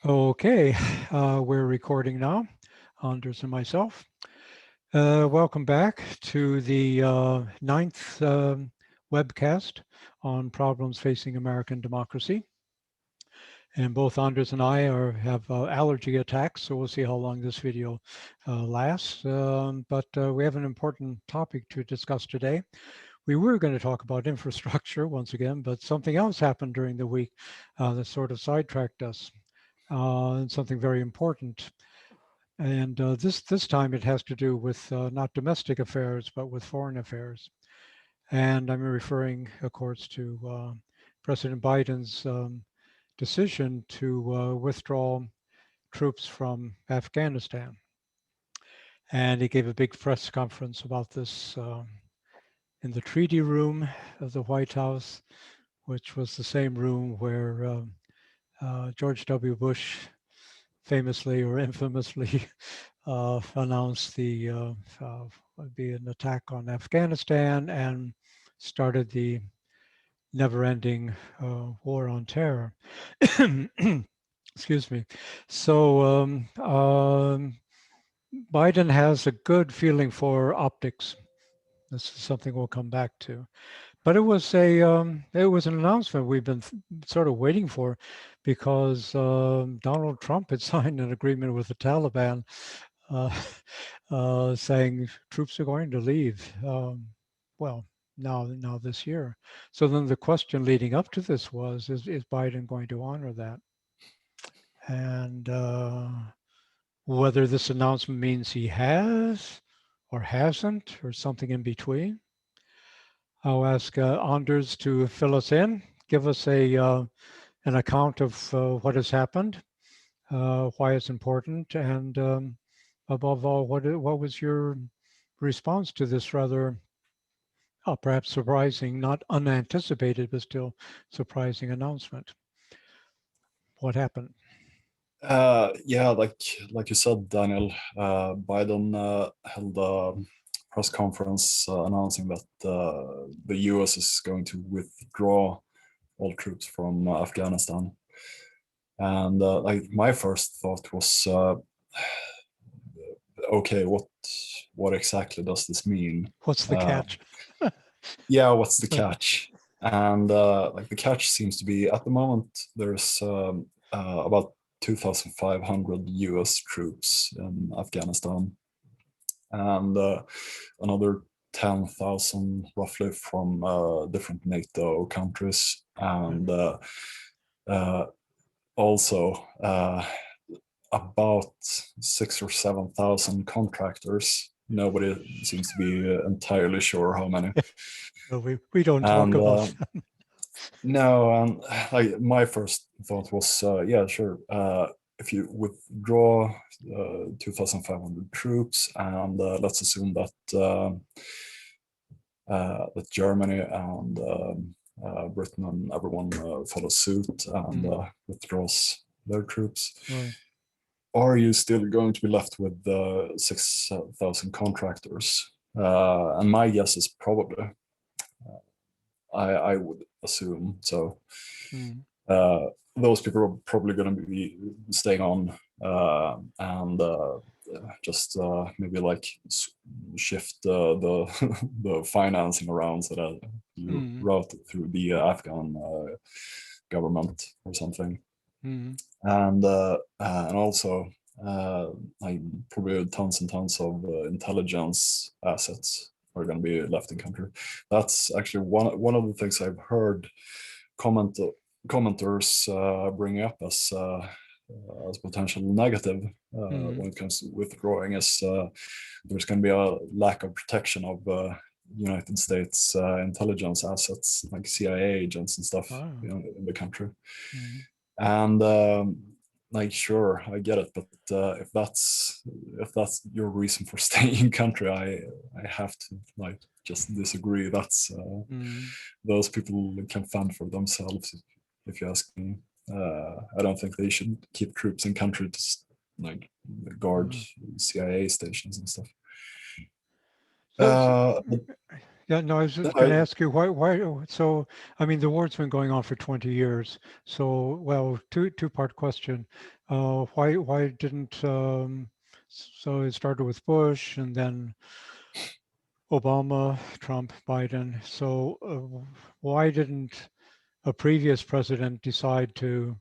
Okay, we're recording now, Anders and myself. Welcome back to the ninth webcast on problems facing American democracy. And both Anders and I have allergy attacks, so we'll see how long this video lasts. But we have an important topic to discuss today. We were going to talk about infrastructure once again, but something else happened during the week that sort of sidetracked us. And something very important. And this time it has to do with not domestic affairs, but with foreign affairs. And I'm referring, of course, to President Biden's decision to withdraw troops from Afghanistan. And he gave a big press conference about this in the treaty room of the White House, which was the same room where George W. Bush famously or infamously announced the would be an attack on Afghanistan and started the never-ending war on terror. Excuse me. So Biden has a good feeling for optics. This is something we'll come back to. But it was an announcement we've been sort of waiting for, because Donald Trump had signed an agreement with the Taliban, saying troops are going to leave. Well, now this year. So then the question leading up to this was: Is Biden going to honor that? And whether this announcement means he has, or hasn't, or something in between. I'll ask Anders to fill us in, give us an account of what has happened, why it's important, and above all, what was your response to this rather perhaps surprising, not unanticipated, but still surprising announcement? What happened? Yeah, like you said, Daniel, Biden held a press conference announcing that the US is going to withdraw all troops from Afghanistan. And like my first thought was, okay, what exactly does this mean? What's the catch? Yeah, what's the catch? And like the catch seems to be, at the moment, there's about 2,500 US troops in Afghanistan, and another 10,000 roughly from different NATO countries, and also about 6,000 or 7,000 contractors. Nobody seems to be entirely sure how many. No, we don't talk about that. No, like my first thought was, yeah, sure. If you withdraw 2,500 troops, and let's assume that that Germany and Britain and everyone follows suit and withdraws their troops, Right. are you still going to be left with 6,000 contractors? And my guess is probably. I would assume so. Those people are probably going to be staying on and just maybe like shift the the financing around so that you route it through the Afghan government or something. And also like probably tons and tons of intelligence assets are going to be left in country. That's actually one of the things I've heard commenters bring up as potential negative when it comes to withdrawing is there's going to be a lack of protection of United States intelligence assets like CIA agents and stuff in the country. And like, sure, I get it, but if that's your reason for staying in country, I have to like just disagree. That's those people can fend for themselves, if you ask me. I don't think they should keep troops in country to like guard CIA stations and stuff. Yeah, no, I was just going to I, ask you so, I mean, the war's been going on for 20 years. So, well, two-part question. Why didn't, so it started with Bush and then Obama, Trump, Biden. So, why didn't a previous president decide to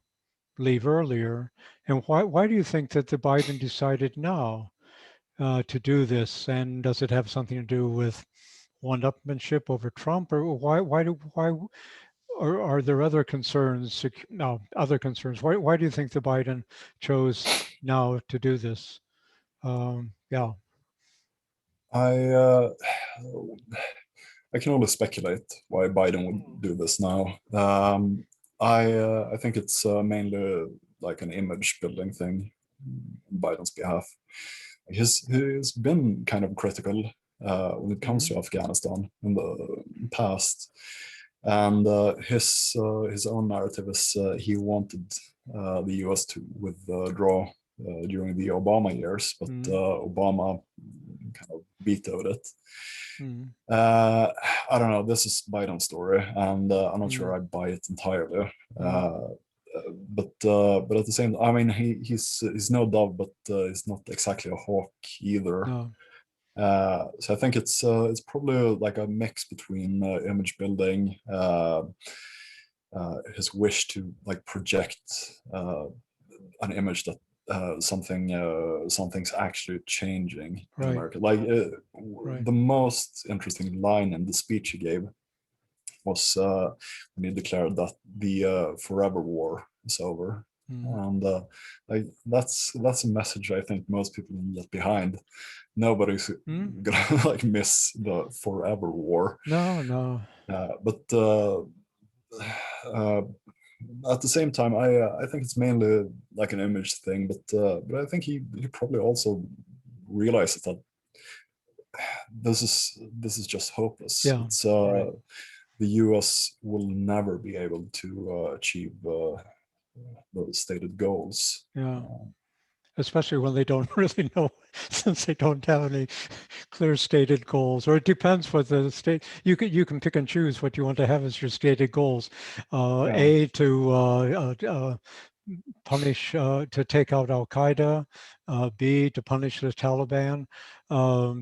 leave earlier? And why do you think that the Biden decided now to do this? And does it have something to do with one-upmanship over Trump, or why or are there other concerns? No, other concerns. Why do you think the Biden chose now to do this? Yeah. I, I can only speculate why Biden would do this now. I think it's mainly like an image building thing on Biden's behalf. He's been kind of critical when it comes to Afghanistan in the past, and his own narrative is he wanted the U.S. to withdraw during the Obama years, but Obama kind of vetoed it. Mm. I don't know. This is Biden's story, and I'm not sure Mm. I buy it entirely. Mm. But at the same, I mean, he's no dove, but he's not exactly a hawk either. No. So I think it's probably like a mix between image building, his wish to like project an image that something's actually changing in Right. America. Like Right. the most interesting line in the speech he gave was when he declared that the forever war is over. Mm. And like that's a message I think most people can get behind. Nobody's Mm. gonna like miss the forever war. No. No. But uh, at the same time, I think it's mainly like an image thing. But I think he probably also realizes that this is just hopeless. Yeah. It's Right. the U.S. will never be able to achieve those stated goals. Yeah. Especially when they don't really know, since they don't have any clear stated goals, or it depends what the state. You can pick and choose what you want to have as your stated goals. Yeah, A, to punish, to take out al-Qaeda. B, to punish the Taliban.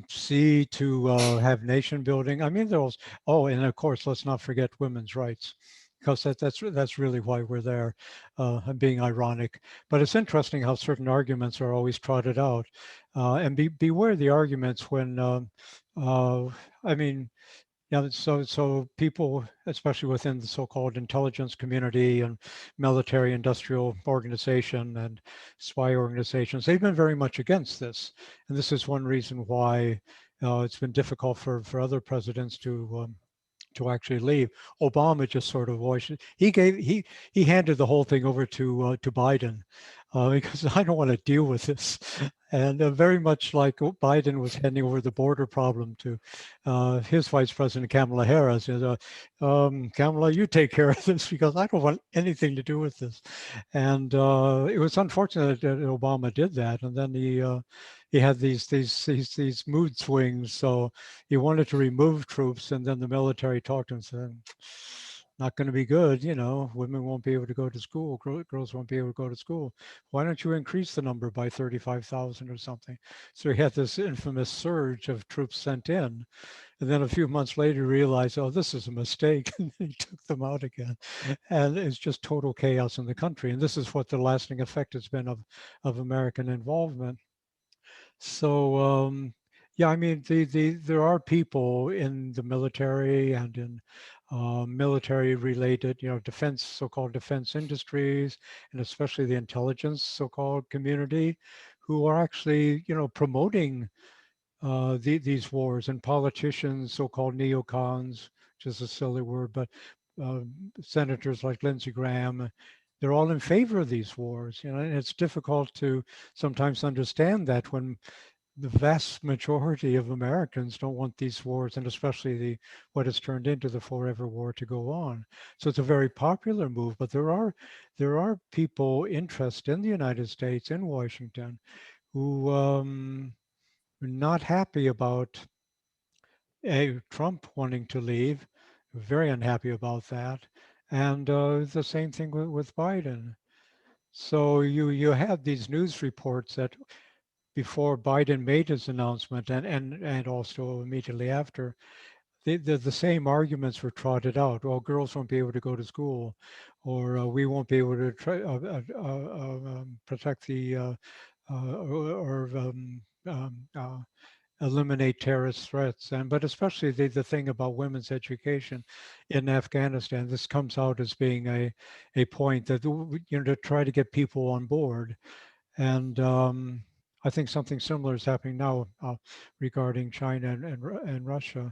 C, to have nation building. I mean, those. Oh, and of course, let's not forget women's rights, because that's really why we're there. I'm being ironic, but it's interesting how certain arguments are always trotted out, and beware the arguments when. Uh, I mean, yeah, so people, especially within the so-called intelligence community and military industrial organization and spy organizations, they've been very much against this. And this is one reason why it's been difficult for other presidents to actually leave. Obama just sort of voiced it. He handed the whole thing over to Biden because I don't want to deal with this, and very much like Biden was handing over the border problem to his Vice President Kamala Harris. Kamala, you take care of this because I don't want anything to do with this. And it was unfortunate that Obama did that, and then he had these mood swings. So he wanted to remove troops, and then the military talked to him and said, not going to be good. Women won't be able to go to school. Girls won't be able to go to school. Why don't you increase the number by 35,000 or something? So he had this infamous surge of troops sent in. And then a few months later, he realized, oh, this is a mistake. And he took them out again. And it's just total chaos in the country. And this is what the lasting effect has been of American involvement. So yeah, I mean, there are people in the military and in military-related, defense, so-called defense industries, and especially the intelligence so-called community, who are actually, promoting these wars, and politicians, so-called neocons, which is a silly word, but uh, senators like Lindsey Graham, they're all in favor of these wars. And it's difficult to sometimes understand that when the vast majority of Americans don't want these wars, and especially what has turned into the forever war, to go on. So it's a very popular move, but there are people interested in the United States, in Washington, who are not happy about Trump wanting to leave, very unhappy about that, and the same thing with Biden. So you had these news reports that before Biden made his announcement, and also immediately after, the same arguments were trotted out. Well, girls won't be able to go to school, or we won't be able to protect the or eliminate terrorist threats. And but especially the thing about women's education in Afghanistan, this comes out as being a point that, to try to get people on board. And I think something similar is happening now regarding China and Russia.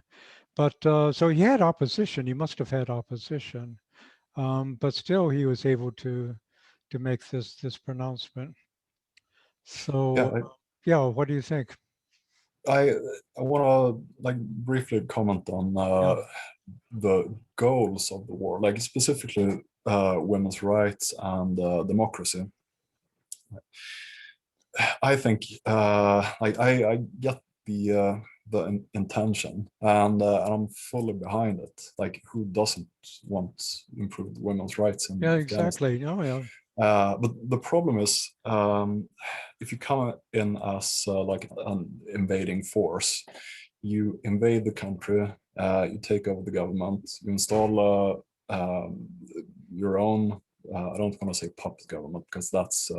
But so he had opposition. He must have had opposition, but still he was able to make this pronouncement. Yeah, So yeah, what do you think? I want to like briefly comment on Yeah. the goals of the war, like specifically women's rights and democracy. I think I get the intention, and I'm fully behind it. Like, who doesn't want improved women's rights in Yeah, Afghanistan? exactly. Oh, yeah. But the problem is, if you come in as like an invading force, you invade the country, you take over the government, you install your own. I don't want to say puppet government because that's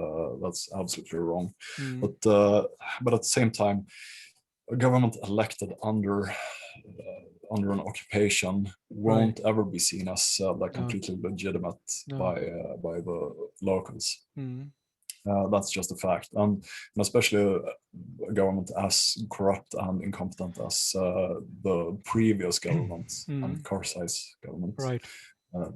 absolutely wrong. Mm, But at the same time, a government elected under an occupation right. won't ever be seen as like No, completely legitimate no. by the locals. Mm, That's just a fact, and especially a government as corrupt and incompetent as the previous government and mm, Karzai's government. right. Uh,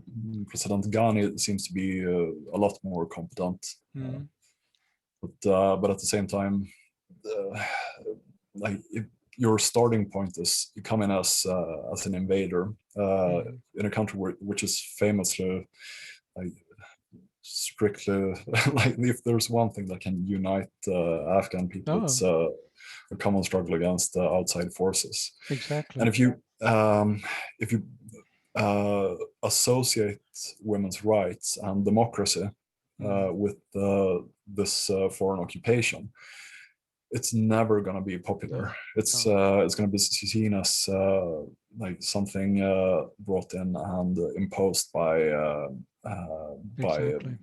President Ghani seems to be a lot more competent, Mm, but at the same time, uh, like if your starting point is you come in as an invader mm. in a country which is famously like strictly like if there's one thing that can unite Afghan people, Oh, it's a common struggle against outside forces. And exactly. if you associate women's rights and democracy Mm, with this foreign occupation, it's never going to be no, popular. It's no. it's going to be seen as like something brought in and imposed by Exactly.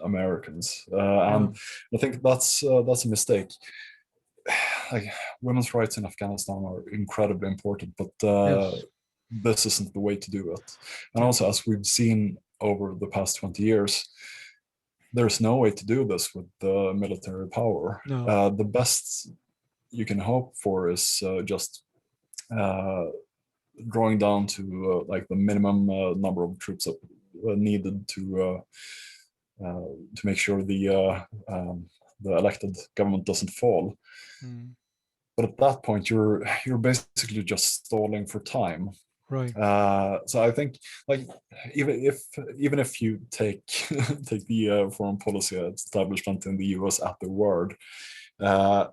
Americans, Yeah. and I think that's a mistake. Like, women's rights in Afghanistan are incredibly important, but Yes. this isn't the way to do it. And Yeah. also, as we've seen over the past 20 years, there's no way to do this with military power. No. The best you can hope for is just uh, drawing down to like the minimum number of troops that needed to make sure the elected government doesn't fall. Mm, But at that point, you're basically just stalling for time. right. So I think, like, even if you take take the foreign policy establishment in the US at their word, uh,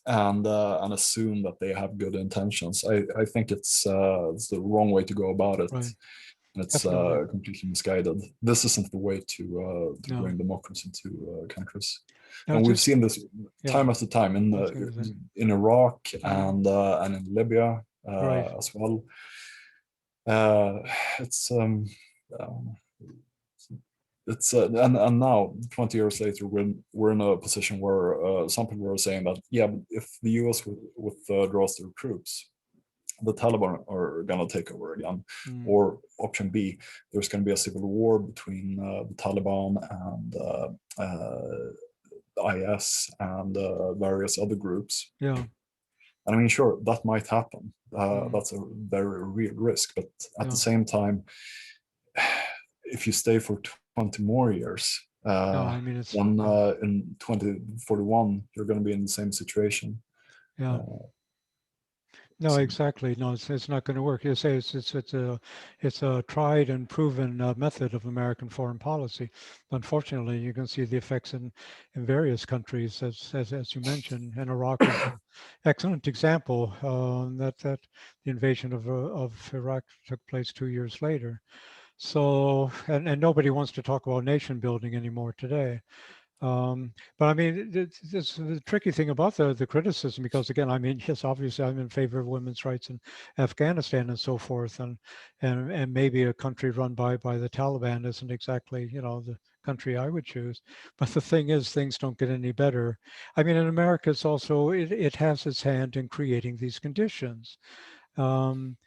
and assume that they have good intentions, I think it's the wrong way to go about it. Right. It's Definitely. completely misguided. This isn't the way to No. bring democracy to countries, No, and we've just seen this yeah. time after time I was going to say. in Iraq Mm, and in Libya right. as well. Uh, it's um, it's and now 20 years later we're in a position where some people are saying that, yeah, if the US withdraws their troops, the Taliban are going to take over again. Mm, Or option B, there's going to be a civil war between the Taliban and IS and various other groups. yeah. And I mean, sure, that might happen. Mm, That's a very real risk. But at the yeah. same time, if you stay for 20 more years, No, I mean it's then yeah. in 2041, you're going to be in the same situation. Yeah. Uh, No, exactly. No, it's not going to work. You say it's a tried and proven method of American foreign policy. Unfortunately, you can see the effects in various countries, as you mentioned, and Iraq is an excellent example. That the invasion of Iraq took place 2 years later. So, and nobody wants to talk about nation building anymore today. But I mean, this the tricky thing about the criticism, because again, I mean, yes, obviously I'm in favor of women's rights in Afghanistan and so forth, and maybe a country run by the Taliban isn't exactly, you know, the country I would choose. But the thing is, things don't get any better. I mean, in America, it's also it has its hand in creating these conditions. Um,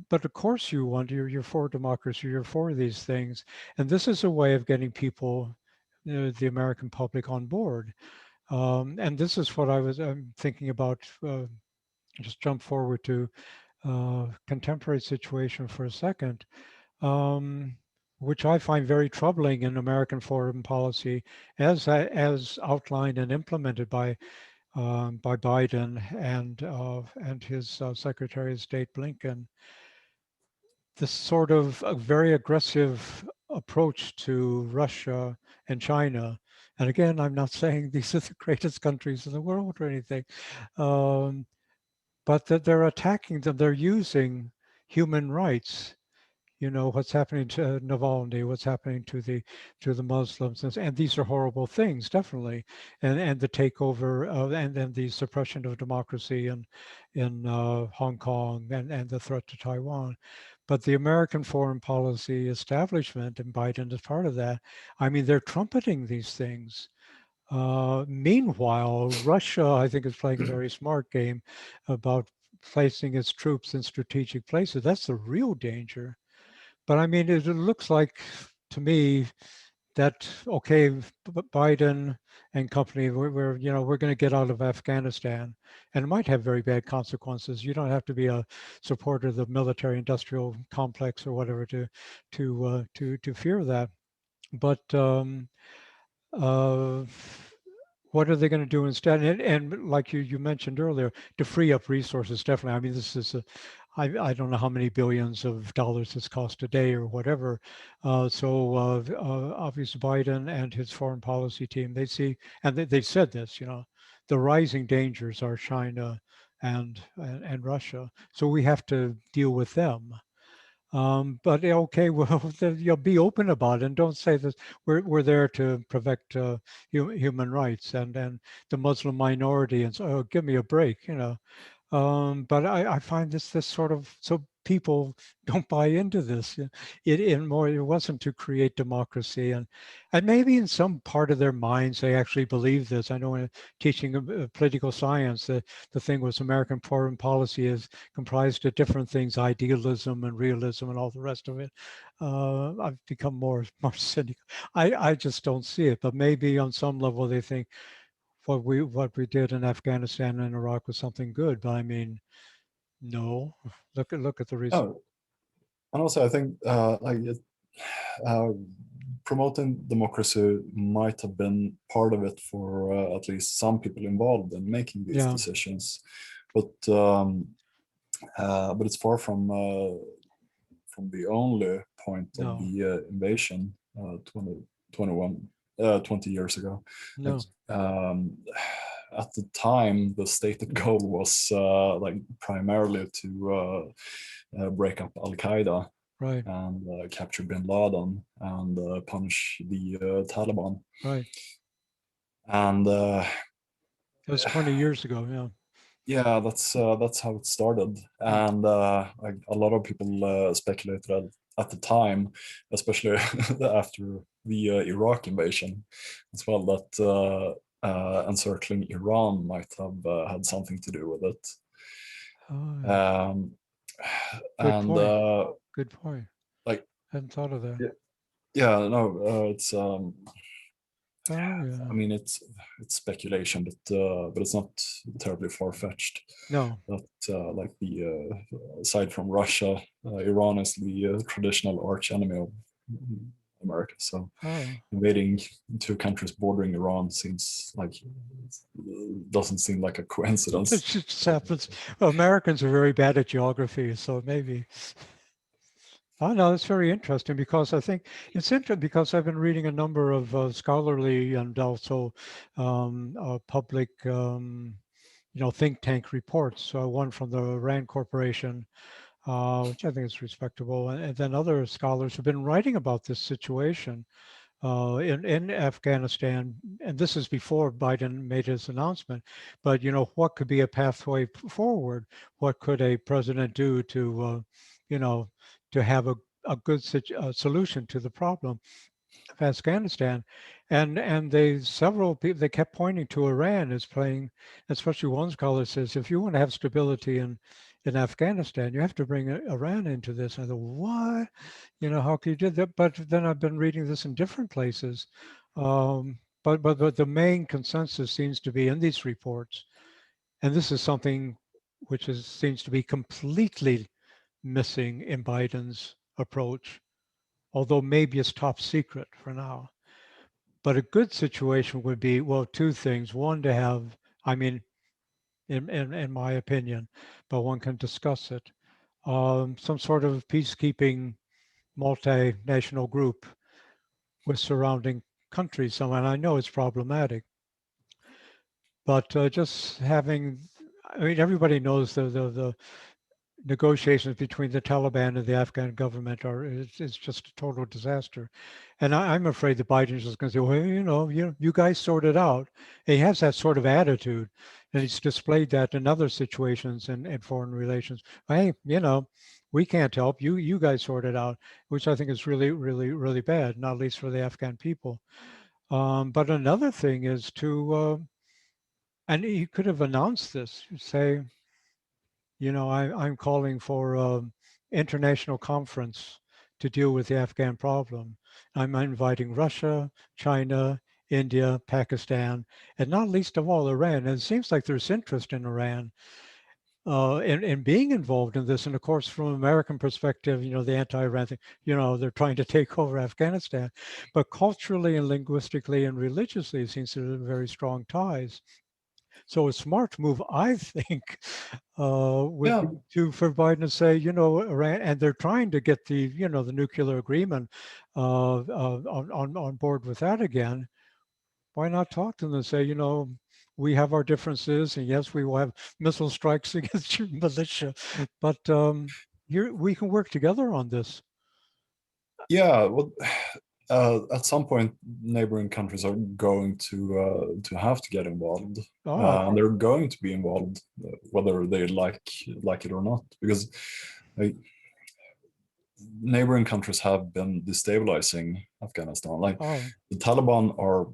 but of course you want, you're for democracy, you're for these things. And this is a way of getting people, you know, the American public on board. And this is what I'm thinking about, just jump forward to contemporary situation for a second, um, which I find very troubling in American foreign policy as outlined and implemented by Biden and his Secretary of State Blinken. This sort of a very aggressive approach to Russia and China. And again, I'm not saying these are the greatest countries in the world or anything, um, but that they're attacking them. They're using human rights. You know what's happening to Navalny, what's happening to the Muslims, and these are horrible things, definitely. And the takeover and the suppression of democracy in Hong Kong and the threat to Taiwan. But the American foreign policy establishment, and Biden is part of that, I mean, they're trumpeting these things. Meanwhile, Russia, I think, is playing a very smart game about placing its troops in strategic places. That's the real danger. But I mean, it looks like to me that, okay, Biden and company, we're you know, we're going to get out of Afghanistan, and it might have very bad consequences. You don't have to be a supporter of the military-industrial complex or whatever to fear that. But uh, what are they going to do instead? And like you mentioned earlier, to free up resources, definitely. I mean, this is I don't know how many billions of dollars this cost a day or whatever. Obviously Biden and his foreign policy team, they see, and they've said this, you know, the rising dangers are China and Russia. So we have to deal with them. But okay, well, you'll be open about it and don't say that we're there to protect human rights and the Muslim minority and so, oh, give me a break, you know. But I find this sort of, so people don't buy into this. It wasn't to create democracy, and maybe in some part of their minds they actually believe this. I know in teaching political science, the thing was American foreign policy is comprised of different things, idealism and realism and all the rest of it. I've become more cynical. I just don't see it, but maybe on some level they think what we did in Afghanistan and Iraq was something good. But I mean, no. Look at the recent. Oh, and also I think uh, promoting democracy might have been part of it for at least some people involved in making these Yeah. decisions, but it's far from the only point of No. the invasion 20 years ago. Like, No. at the time, the stated goal was like primarily to break up al-Qaeda Right. and capture bin-Laden and punish the Taliban. Right. And It was 20 years ago. Yeah. yeah, that's how it started. Mm. And like a lot of people speculated at the time, especially after the Iraq invasion as well, that encircling Iran might have had something to do with it. Oh, Um, good and point. Good point. like Hadn't thought of that. yeah, yeah, no, it's Oh yeah. I mean it's speculation, but it's not terribly far fetched. No. That like the aside from Russia, Iran is the traditional arch enemy of America. So Oh. invading two countries bordering Iran doesn't seem like a It coincidence. just happens. Americans are very bad at geography, so maybe. Oh no, it's very interesting because I think it's interesting because I've been reading a number of scholarly and also public, think tank reports. So one from the RAND Corporation, which I think is respectable, and then other scholars have been writing about this situation in Afghanistan, and this is before Biden made his announcement. But what could be a pathway forward? What could a president do to, you know, to have a good solution to the problem of Afghanistan? And several people they kept pointing to Iran as playing, especially one scholar says, if you want to have stability in Afghanistan, you have to bring Iran into this. And I thought, what? How can you do that? But then I've been reading this in different places. But the main consensus seems to be in these reports, and this is something which seems to be completely missing in Biden's approach, although maybe it's top secret for now. But a good situation would be, well, two things. One, to have, I mean, in my opinion, but one can discuss it, some sort of peacekeeping multinational group with surrounding countries. So, and I know it's problematic, but just having, I mean, everybody knows the negotiations between the Taliban and the Afghan government it's just a total disaster. And I'm afraid that Biden is just going to say, well, you guys sort it out. And he has that sort of attitude, and he's displayed that in other situations in foreign relations. Hey, we can't help you. You guys sort it out, which I think is really, really, really bad, not least for the Afghan people. But another thing is and he could have announced this, say, I'm calling for an international conference to deal with the Afghan problem. I'm inviting Russia, China, India, Pakistan, and not least of all Iran. And it seems like there's interest in Iran in being involved in this. And of course, from an American perspective, the anti-Iran thing, they're trying to take over Afghanistan. But culturally and linguistically and religiously, it seems to have very strong ties. So a smart move, I think, would Yeah, be for Biden to say, Iran, and they're trying to get the nuclear agreement on board with that again. Why not talk to them and say, we have our differences, and yes, we will have missile strikes against your militia, but here we can work together on this. yeah. Well, at some point, neighboring countries are going to have to get involved, Oh, and they're going to be involved, whether they like it or not, because like, neighboring countries have been destabilizing Afghanistan. Like oh, the Taliban are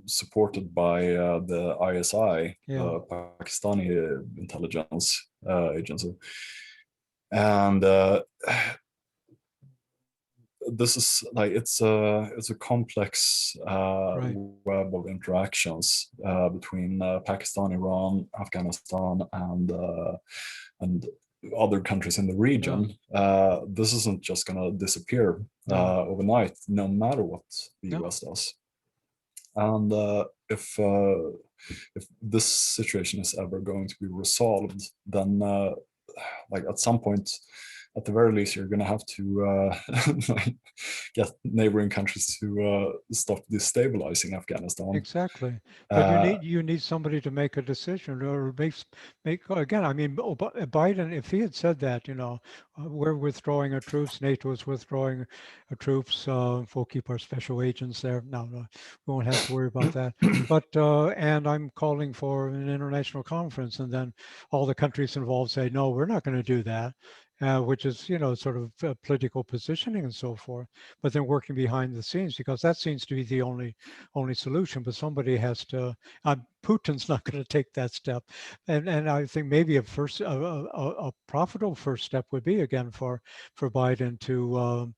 supported by the ISI, yeah, Pakistani intelligence agency, and this is like it's a complex right, web of interactions between Pakistan, Iran, Afghanistan, and other countries in the yeah, region. This isn't just going to disappear no, overnight, no matter what the no, US does. And if this situation is ever going to be resolved, then like at some point, at the very least, you're going to have to get neighboring countries to stop destabilizing Afghanistan. exactly. But you Uh, need you need somebody to make a decision or make again. I mean, Biden, if he had said that, we're withdrawing our troops, NATO is withdrawing our troops, we'll keep our special agents there. No, no, we won't have to worry about that. But and I'm calling for an international conference, and then all the countries involved say, no, we're not going to do that. Which is, sort of political positioning and so forth, but then working behind the scenes because that seems to be the only solution. But somebody has to. Putin's not going to take that step, and I think maybe a profitable first step would be again for Biden to,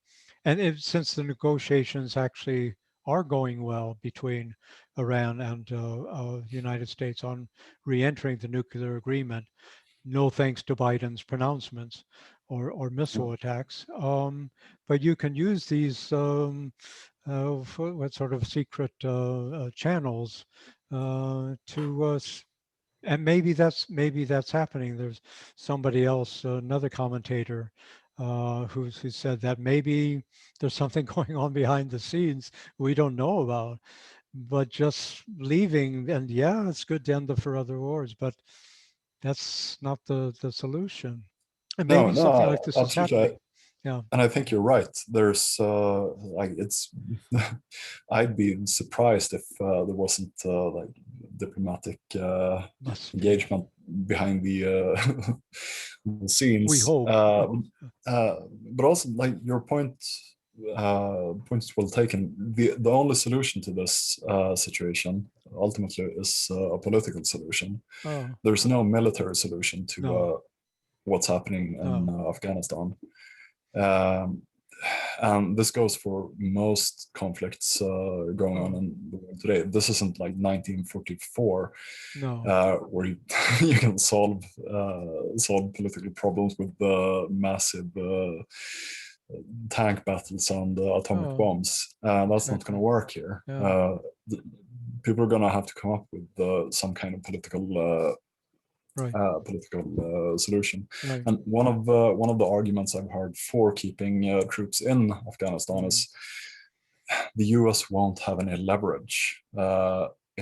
since the negotiations actually are going well between Iran and the United States on re-entering the nuclear agreement, no thanks to Biden's pronouncements. or missile attacks. But you can use these what sort of secret channels to and maybe that's happening. There's somebody else, another commentator, who said that maybe there's something going on behind the scenes we don't know about. But just leaving, and yeah, it's good to end the for other wars, but that's not the solution. And No, maybe something no, like this is absolutely. happening. Yeah. And I think you're right. There's like it's I'd be surprised if there wasn't like diplomatic Must be. engagement behind the the We scenes. hope. But also like your points well taken. The only solution to this situation ultimately is a political solution. Oh, There's no military solution to no, what's happening in no. Afghanistan. Um, and this goes for most conflicts going on Oh, in the world today. This isn't like 1944, no. where you, you can solve political problems with massive tank battles and atomic Oh, bombs. That's not going exactly. to work here. Yeah. People are going to have to come up with some kind of Right. political solution. Right. And one of the arguments I've heard for keeping troops in Afghanistan Mm. is the U.S. won't have any leverage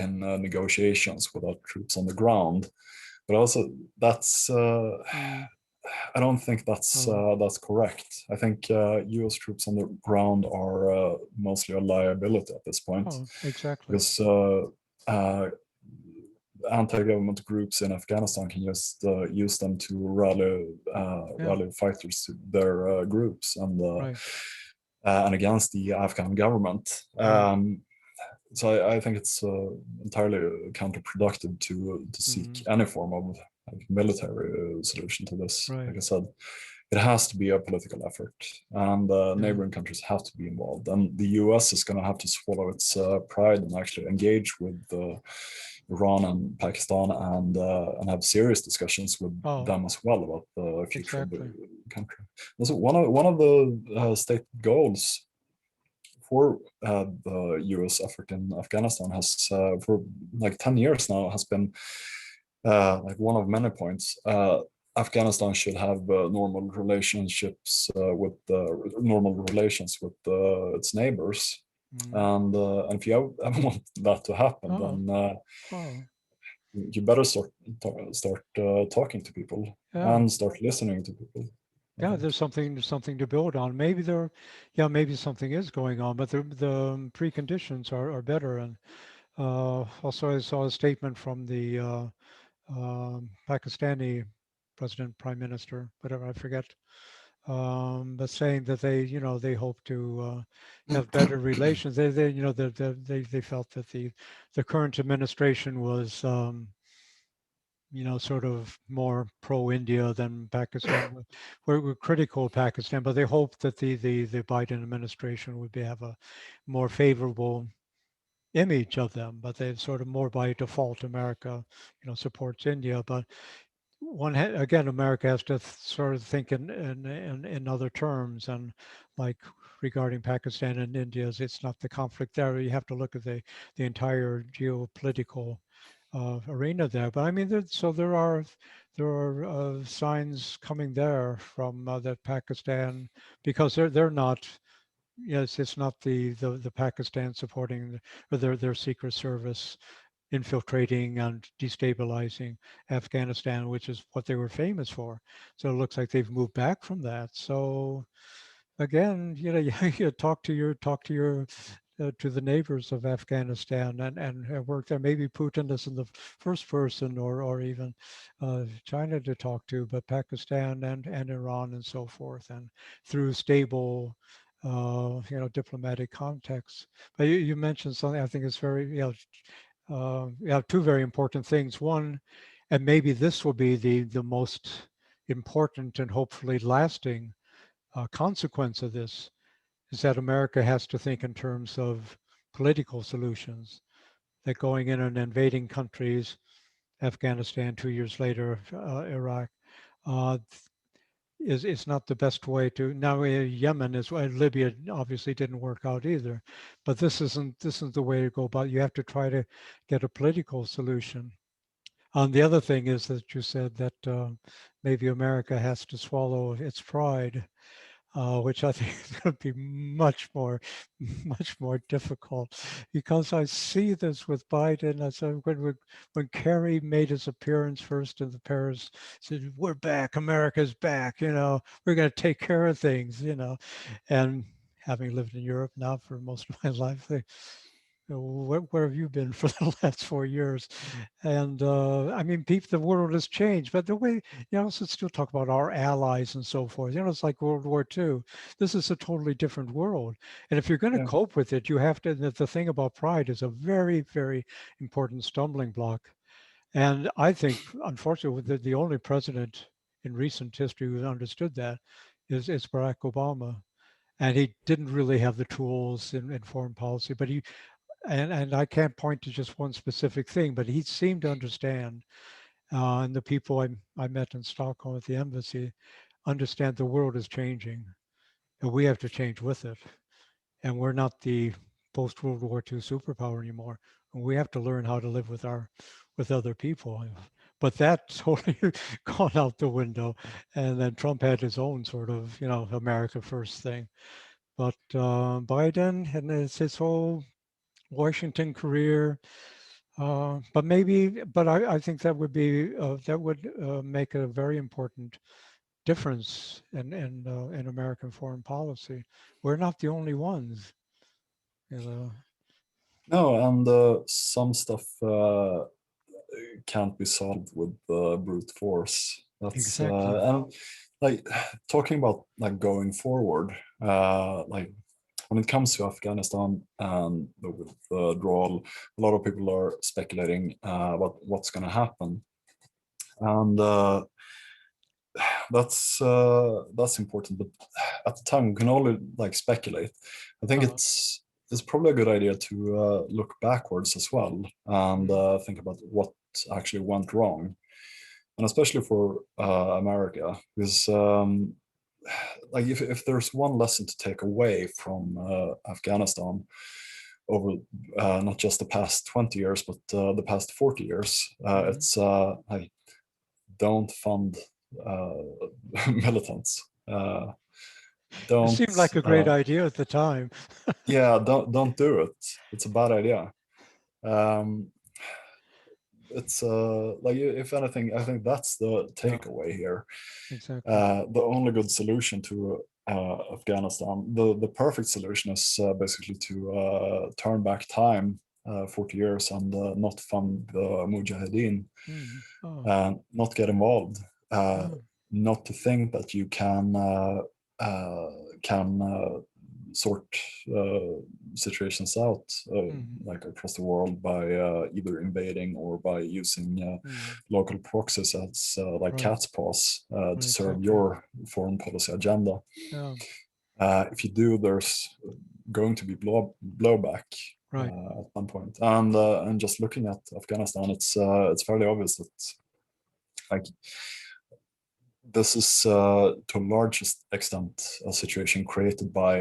in negotiations without troops on the ground. But also, that's Mm. I don't think Oh. that's correct. I think U.S. troops on the ground are mostly a liability at this point, Oh. Exactly. because uh, anti-government groups in Afghanistan can just use them to Yeah. rally fighters to their groups Right. and against the Afghan government. Right. So I think it's entirely counterproductive to seek Mm. any form of like, military solution to this. Right. Like I said, it has to be a political effort, and Yeah. neighboring countries have to be involved. And the U.S. is going to have to swallow its pride and actually engage with Iran and Pakistan and have serious discussions with Oh. them as well about the future of the Exactly. country. Also, one of the state goals for the U.S. effort in Afghanistan has for like 10 years now has been like one of many points. Afghanistan should have normal relationships with normal relations with its neighbors, Mm. and if you ever want that to happen, Oh. then Oh. you better start talking to people Yeah. and start listening to people, I Yeah, think. there's something to build on. Maybe there, yeah, maybe something is going on, but the preconditions are better. And also, I saw a statement from the Pakistani president, prime minister, whatever I forget, but saying that they hope to have better relations. They felt that the current administration was. Sort of more pro-India than Pakistan. We're critical of Pakistan, but they hope that the Biden administration would have a more favorable image of them. But they sort of more by default, America, supports India. But again, America has to sort of think in other terms, and like regarding Pakistan and India, it's not the conflict there. You have to look at the entire geopolitical arena there. But I mean, there are signs coming there from that Pakistan, because they're not. Yes, it's not the Pakistan supporting or their secret service infiltrating and destabilizing Afghanistan, which is what they were famous for. So it looks like they've moved back from that. So again, you talk to the neighbors of Afghanistan and work there. Maybe Putin isn't the first person, or even China to talk to, but Pakistan and Iran and so forth, and through stable, diplomatic contexts. But you mentioned something I think is very, you have two very important things. One, and maybe this will be the most important and hopefully lasting consequence of this, is that America has to think in terms of political solutions, that going in and invading countries, Afghanistan 2 years later, Iraq, uh, is not the best way to. Now Yemen is, Libya obviously didn't work out either, but this isn't the way to go about it. You have to try to get a political solution. The other thing is that you said that maybe America has to swallow its pride, which I think is going to be much more difficult, because I see this with Biden. I said when Kerry made his appearance first in the Paris, said, "We're back, America's back. We're going to take care of things." And having lived in Europe now for most of my life, where have you been for the last 4 years? And I mean, the world has changed, but the way, so still talk about our allies and so forth. It's like World War II. This is a totally different world. And if you're going to Yeah. cope with it, you have to, the thing about pride is a very, very important stumbling block. And I think, unfortunately, the only president in recent history who understood that is Barack Obama. And he didn't really have the tools in foreign policy, but and I can't point to just one specific thing, but he seemed to understand, and the people I met in Stockholm at the embassy understand the world is changing, and we have to change with it. And we're not the post World War II superpower anymore. And we have to learn how to live with other people. But that's totally gone out the window. And then Trump had his own sort of, America first thing. But Biden and his whole Washington career. But I think that would make a very important difference in American foreign policy. We're not the only ones, you know. No, and some stuff can't be solved with brute force. That's Exactly. and like talking about like going forward, like when it comes to Afghanistan and the withdrawal, a lot of people are speculating about what's going to happen, and that's important. But at the time, we can only like speculate. I think Uh, it's probably a good idea to look backwards as well and mm, think about what actually went wrong, and especially for America, because like if there's one lesson to take away from Afghanistan over not just the past 20 years, but the past 40 years, mm. it's like don't fund uh, militants. It Don't seemed like a great idea at the time. yeah, don't do it. It's a bad idea. Um, it's like if anything, I think that's the Yeah, takeaway here. exactly. The only good solution to Afghanistan, the perfect solution is basically to turn back time 40 years and not fund the Mujahideen, Mm. Oh, and not get involved, oh. not to think that you can sort situations out Mm. like across the world by either invading or by using Mm. local proxies as like Right, cat's paws to right, serve exactly. your foreign policy agenda. Yeah, If you do, there's going to be blowback right. at one point. And just looking at Afghanistan, it's fairly obvious that like this is to a large extent a situation created by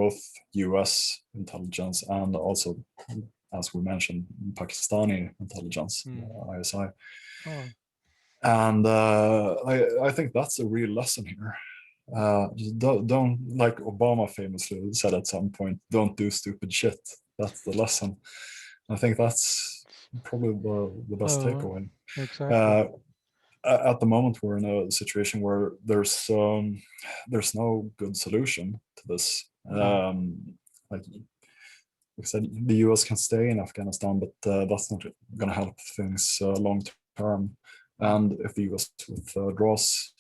both US intelligence and also, as we mentioned, Pakistani intelligence, Mm. ISI. Oh, And I think that's a real lesson here. Just don't, like Obama famously said at some point, don't do stupid shit. That's the lesson. I think that's probably the best uh, takeaway. exactly. Uh, at the moment, we're in a situation where there's no good solution to this. Mm. Like I said, the US can stay in Afghanistan, but that's not going to help things long term. Mm. And if the US withdraws,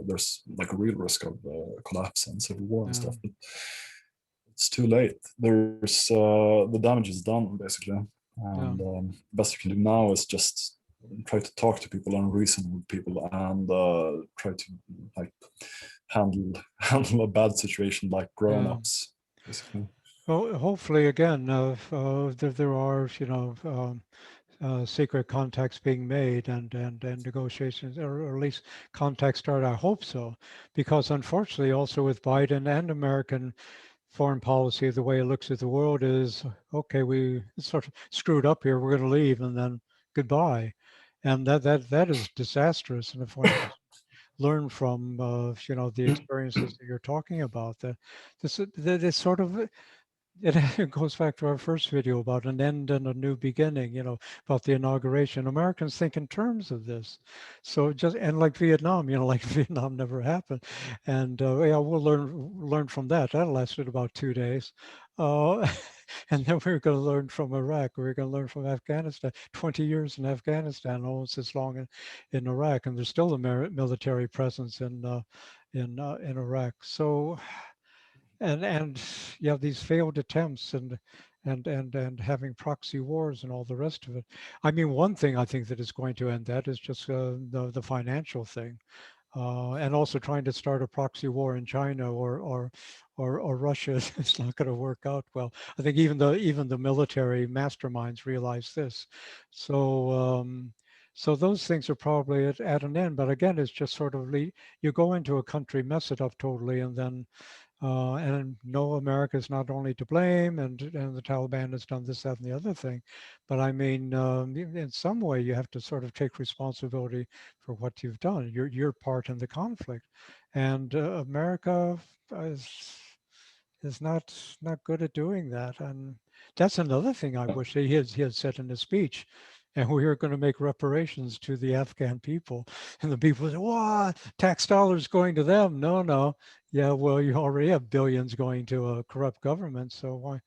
there's like a real risk of collapse and civil war and Yeah, stuff. But it's too late. There's the damage is done basically, yeah. and best you can do now is just try to talk to people and reason with people and try to like handle handle a bad situation like Yeah. grown-ups basically. Well, hopefully, again, there are, secret contacts being made and negotiations, or at least contacts started. I hope so, because unfortunately, also with Biden and American foreign policy, the way it looks at the world is, okay, we sort of screwed up here, we're going to leave, and then goodbye, and that is disastrous. And if one learn from the experiences that you're talking about, that this sort of it goes back to our first video about an end and a new beginning, about the inauguration. Americans think in terms of this. So just, and like Vietnam, like Vietnam never happened. And yeah, we'll learn from that. That lasted about 2 days. Uh, and then we're going to learn from Iraq. We're going to learn from Afghanistan. 20 years in Afghanistan, almost as long in Iraq. And there's still a military presence in Iraq. So and you have these failed attempts and having proxy wars and all the rest of it. I mean, one thing I think that is going to end that is just the financial thing, and also trying to start a proxy war in China or Russia. It's not going to work out well. I think even the military masterminds realize this. So. So those things are probably at an end, but again, it's just sort of you go into a country, mess it up totally, and no, America is not only to blame, and the Taliban has done this, that, and the other thing, but I mean, in some way, you have to sort of take responsibility for what you've done, your part in the conflict, and America is is not good at doing that, and that's another thing I wish he had said in his speech. And we are going to make reparations to the Afghan people. And the people say, "What? Tax dollars going to them?" No, no. Yeah, well, you already have billions going to a corrupt government, so why?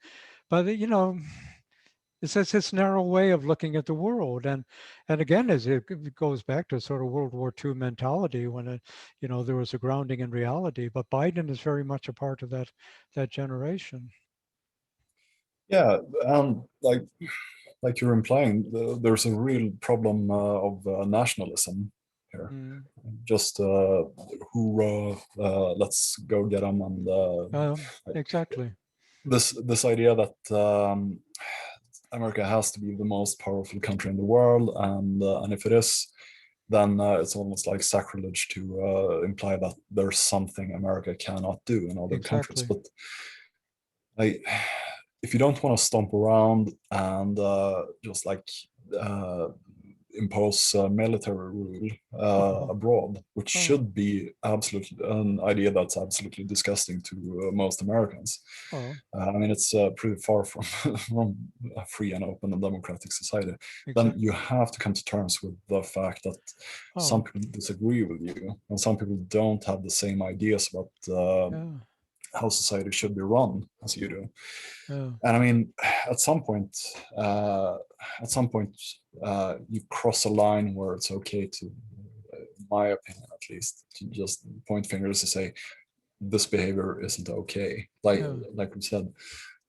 But it's this narrow way of looking at the world, and again, as it goes back to sort of World War II mentality when there was a grounding in reality. But Biden is very much a part of that generation. Yeah, and like you're implying, there's a real problem of nationalism here. Mm. Just hoorah, let's go get them, and Exactly. this idea that America has to be the most powerful country in the world, and if it is, then it's almost like sacrilege to imply that there's something America cannot do in other countries. Exactly. But if you don't want to stomp around and just like impose military rule abroad, which should be absolutely an idea that's absolutely disgusting to most Americans. I mean, it's pretty far from, from a free and open and democratic society. Exactly. Then you have to come to terms with the fact that some people disagree with you, and some people don't have the same ideas about how society should be run as you do. And I mean, at some point, you cross a line where it's okay to, in my opinion at least, to just point fingers and say this behavior isn't okay. Like we said,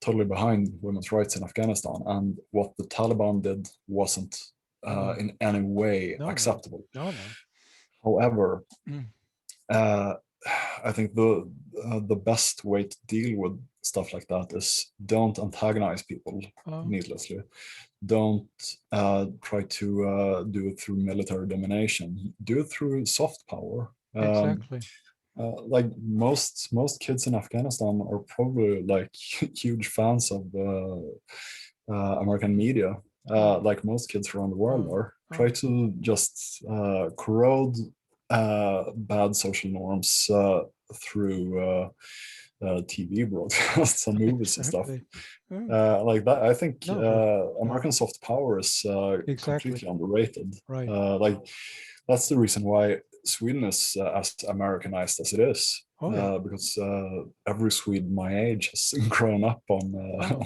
totally behind women's rights in Afghanistan, and what the Taliban did wasn't in any way acceptable. No. However, I think the best way to deal with stuff like that is don't antagonize people needlessly. Don't try to do it through military domination. Do it through soft power. Exactly. Like most kids in Afghanistan are probably like huge fans of American media. Like most kids around the world are. Try to just corrode bad social norms through TV broadcasts and movies and stuff. Like that, I think American soft power is completely underrated. Right. Like that's the reason why Sweden is as Americanized as it is. Because every Swede my age has grown up on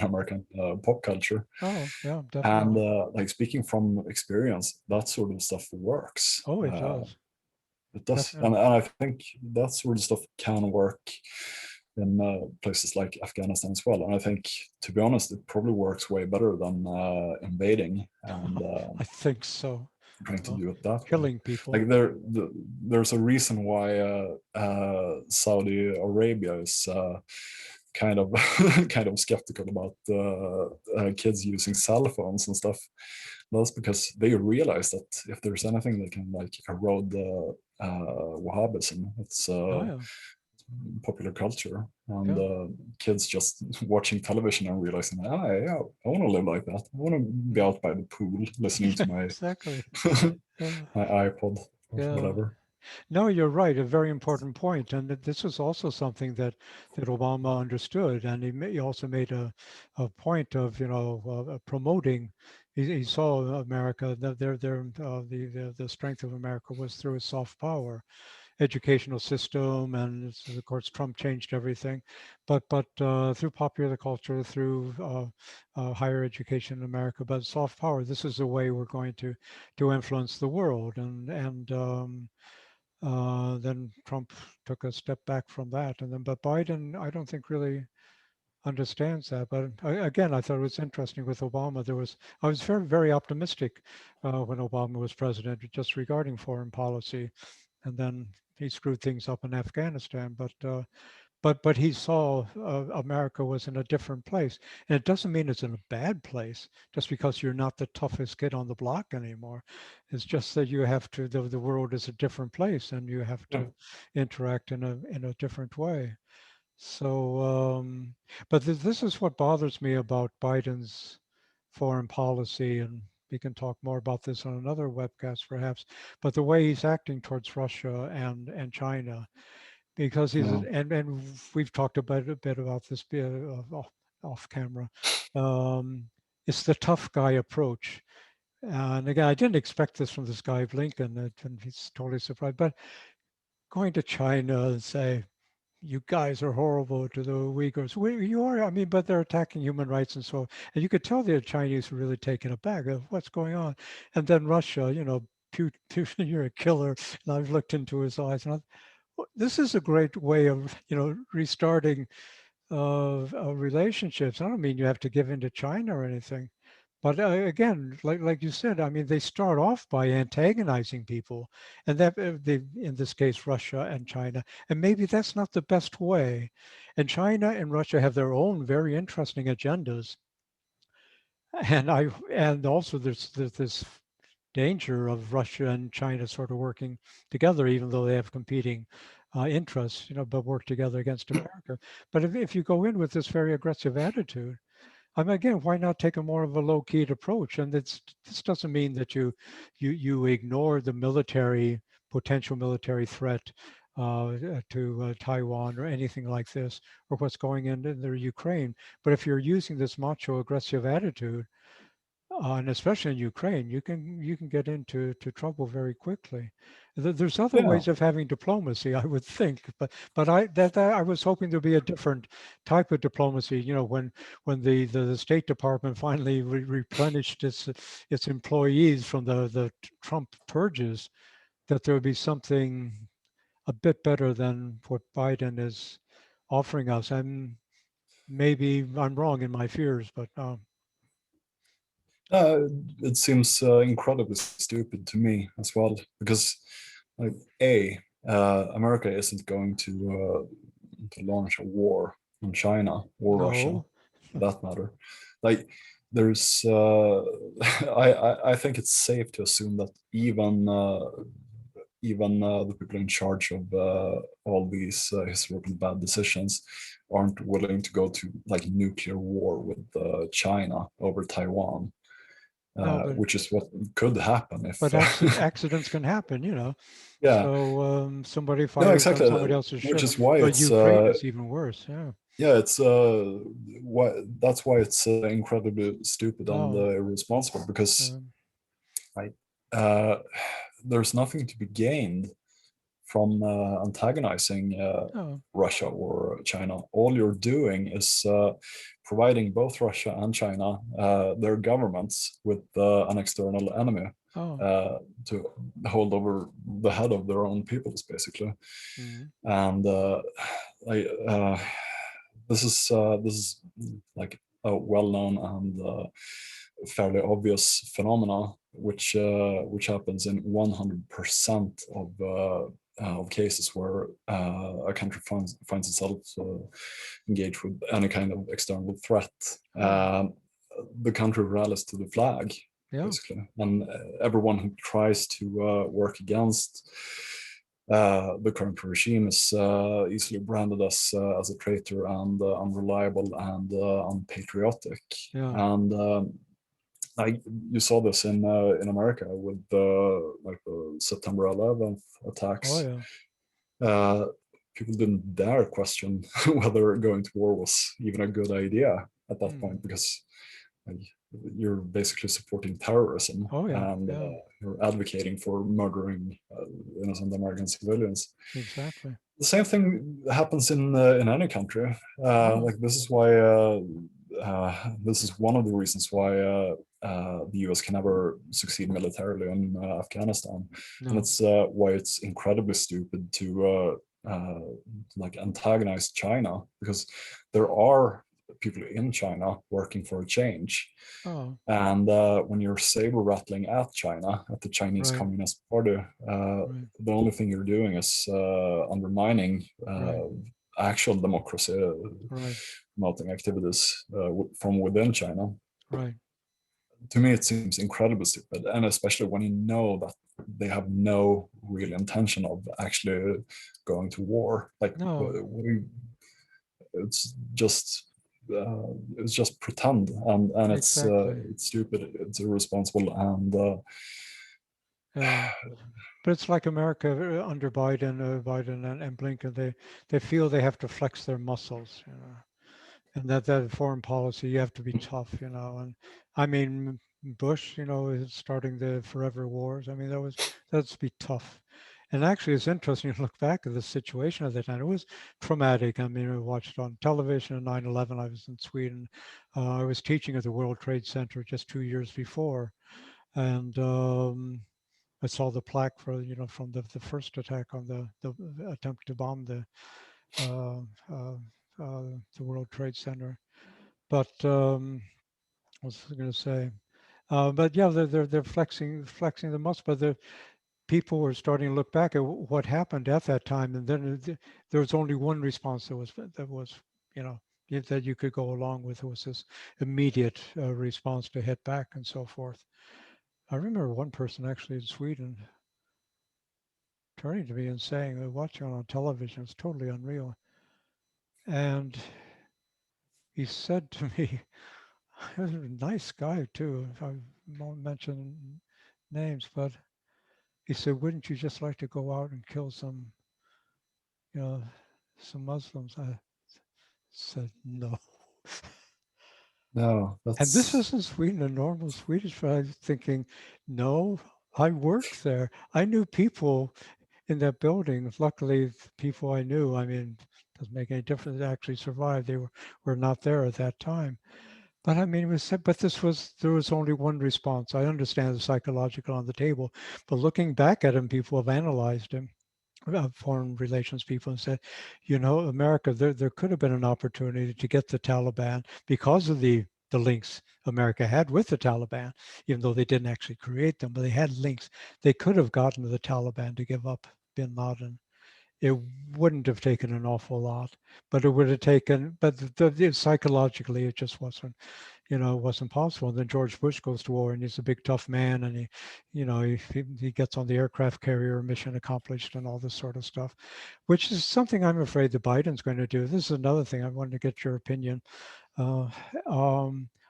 American pop culture. Yeah, definitely. And like speaking from experience, that sort of stuff works. It does. It does, and I think that sort of stuff can work in places like Afghanistan as well. And I think, to be honest, it probably works way better than invading. And I think so. Trying to do it that killing way. people. Like there's a reason why Saudi Arabia is kind of kind of skeptical about kids using cell phones and stuff. That's because they realize that if there's anything that can like erode Wahhabism, it's Oh, yeah. popular culture, and Yeah. kids just watching television and realizing, yeah, I want to live like that. I want to be out by the pool listening to Yeah, my exactly. Yeah. my iPod or Yeah. whatever. No, you're right. A very important point, and this was also something that Obama understood, and he also made a point of promoting. He saw America that the strength of America was through its soft power, educational system, and of course Trump changed everything, but through popular culture, through higher education in America, but soft power. This is the way we're going to influence the world, and then Trump took a step back from that, and then but Biden, I don't think really understands that. But again, I thought it was interesting with Obama. I was very optimistic when Obama was president, just regarding foreign policy, and then he screwed things up in Afghanistan. But he saw America was in a different place, and it doesn't mean it's in a bad place just because you're not the toughest kid on the block anymore. It's just that you have to. The world is a different place, and you have Yeah. to interact in a different way. So, but this is what bothers me about Biden's foreign policy, and we can talk more about this on another webcast perhaps. But the way he's acting towards Russia and China, because Yeah. and we've talked about a bit about this off camera. Um, it's the tough guy approach. And again, I didn't expect this from this guy Blinken, and he's totally surprised. But going to China and say, you guys are horrible to the Uyghurs. You are, I mean, but they're attacking human rights and so on. And you could tell the Chinese were really taken aback of what's going on. And then Russia, Putin, you're a killer. And I've looked into his eyes, and this is a great way of, restarting relationships. I don't mean you have to give in to China or anything. But again, like you said, I mean, they start off by antagonizing people, and that in this case, Russia and China, and maybe that's not the best way. And China and Russia have their own very interesting agendas, and also there's this danger of Russia and China sort of working together, even though they have competing interests, but work together against America. But if you go in with this very aggressive attitude, I mean, again, why not take a more of a low-keyed approach? And this doesn't mean that you ignore the potential military threat to Taiwan or anything like this, or what's going in the Ukraine. But if you're using this macho aggressive attitude, and especially in Ukraine, you can get into trouble very quickly. There's other Yeah. ways of having diplomacy, I would think, but that I was hoping there'd be a different type of diplomacy. When the State Department finally replenished its employees from the Trump purges, that there would be something a bit better than what Biden is offering us. And maybe I'm wrong in my fears, but Uh, it seems incredibly stupid to me as well, because like America isn't going to launch a war on China or Russia, no. for that matter. Like there's, I think it's safe to assume that even the people in charge of all these historical bad decisions aren't willing to go to like nuclear war with China over Taiwan, No, but which is what could happen if, but accidents can happen. yeah, So somebody no, fires on exactly, somebody else's which ship. is why Well, it's, Ukraine is even worse. Yeah. yeah, it's that's why it's incredibly stupid and Oh. irresponsible, because Um, like uh, there's nothing to be gained from antagonizing oh. Russia or China. All you're doing is providing both Russia and China, their governments, with an external enemy Oh. uh, to hold over the head of their own peoples, basically. Mhm. And I, this is like a well-known and fairly obvious phenomena, which happens in 100% of of cases where a country finds itself engaged with any kind of external threat, the country rallies to the flag, basically, and everyone who tries to work against the current regime is easily branded as a traitor and unreliable and unpatriotic. And you saw this in America with like the September 11th attacks. People didn't dare question whether going to war was even a good idea at that point, because you're basically supporting terrorism, and you're advocating for murdering innocent American civilians. Exactly. The same thing happens in any country. Like this is why this is one of the reasons why the US can never succeed militarily in Afghanistan, and it's why it's incredibly stupid to like antagonize China, because there are people in China working for a change. And when you're saber rattling at China, at the Chinese Communist Party, the only thing you're doing is undermining actual democracy, promoting activities from within China. To me, it seems incredibly stupid, and especially when you know that they have no real intention of actually going to war. Like, it's just pretend, and it's stupid, it's irresponsible, and but it's like America under Biden and Blinken. They feel they have to flex their muscles, you know, and that foreign policy, you have to be tough, you know. And I mean, Bush, you know, is starting the forever wars. I mean, that's be tough. And actually, it's interesting to look back at the situation at that time. It was traumatic. I mean, I watched on television on 9/11. I was in Sweden. I was teaching at the World Trade Center just 2 years before, and I saw the plaque for, you know, from the first attack on the attempt to bomb uh, uh, the World Trade Center. But what was I going to say? But yeah, they're flexing the muscle. But the people were starting to look back at what happened at that time, and then there was only one response that was you know, that you could go along with. It was this immediate response to hit back and so forth. I remember one person actually in Sweden turning to me and saying, watching on television, it's totally unreal. And he said to me, he was a nice guy too, I won't mention names, but he said, wouldn't you just like to go out and kill some, you know, some Muslims? I said, no. No, And this that's... was in Sweden, a normal Swedish guy, thinking, no, I worked there. I knew people in that building. Luckily, the people I knew, I mean, doesn't make any difference, they actually survived. They were not there at that time. But I mean, it was, but there was only one response. I understand the psychological on the table, but looking back at him, people have analyzed him, foreign relations people, and said, you know, America, there could have been an opportunity to get the Taliban because of the links America had with the Taliban, even though they didn't actually create them, but they had links. They could have gotten the Taliban to give up bin-Laden. It wouldn't have taken an awful lot, but it would have taken, but psychologically, it just wasn't, you know, it wasn't possible. And then George Bush goes to war, and he's a big tough man, and he, you know, he gets on the aircraft carrier, mission accomplished, and all this sort of stuff, which is something I'm afraid that Biden's going to do. This is another thing I wanted to get your opinion. Uh,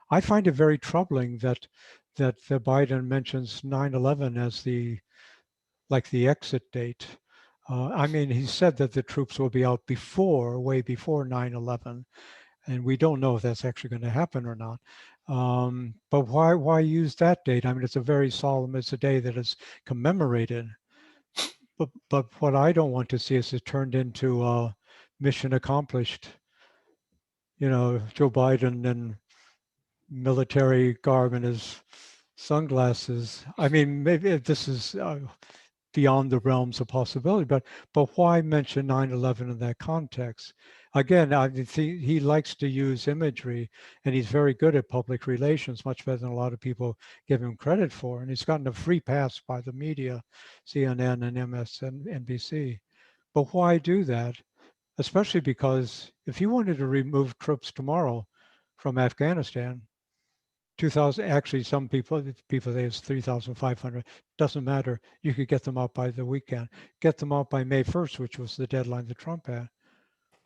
I find it very troubling that Biden mentions 9/11 as the exit date. I mean, he said that the troops will be out way before 9/11, and we don't know if that's actually going to happen or not. But why use that date? I mean, it's a very solemn, it's a day that is commemorated. But what I don't want to see is it turned into mission accomplished. You know, Joe Biden in military garb and his sunglasses. I mean, maybe this is beyond the realms of possibility. But why mention 9/11 in that context? Again, he likes to use imagery, and he's very good at public relations, much better than a lot of people give him credit for. And he's gotten a free pass by the media, CNN and MSNBC. But why do that? Especially because if you wanted to remove troops tomorrow from Afghanistan, 2,000, actually some people say it's 3,500, doesn't matter. You could get them out by the weekend, get them out by May 1st, which was the deadline that Trump had.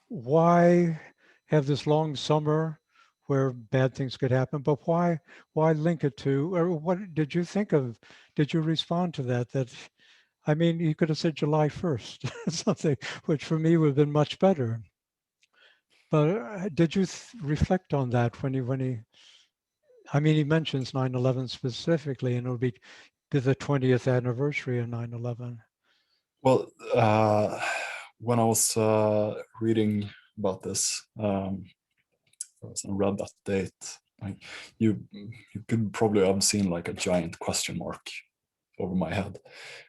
Why have this long summer where bad things could happen, but why link it to, or what did you think of, did you respond to that? I mean, you could have said July 1st, something which for me would have been much better. But did you reflect on that when he, I mean, he mentions 9/11 specifically, and it'll be the 20th anniversary of 9/11. Well, when I was reading about this, I read that date, like you could probably have seen like a giant question mark over my head,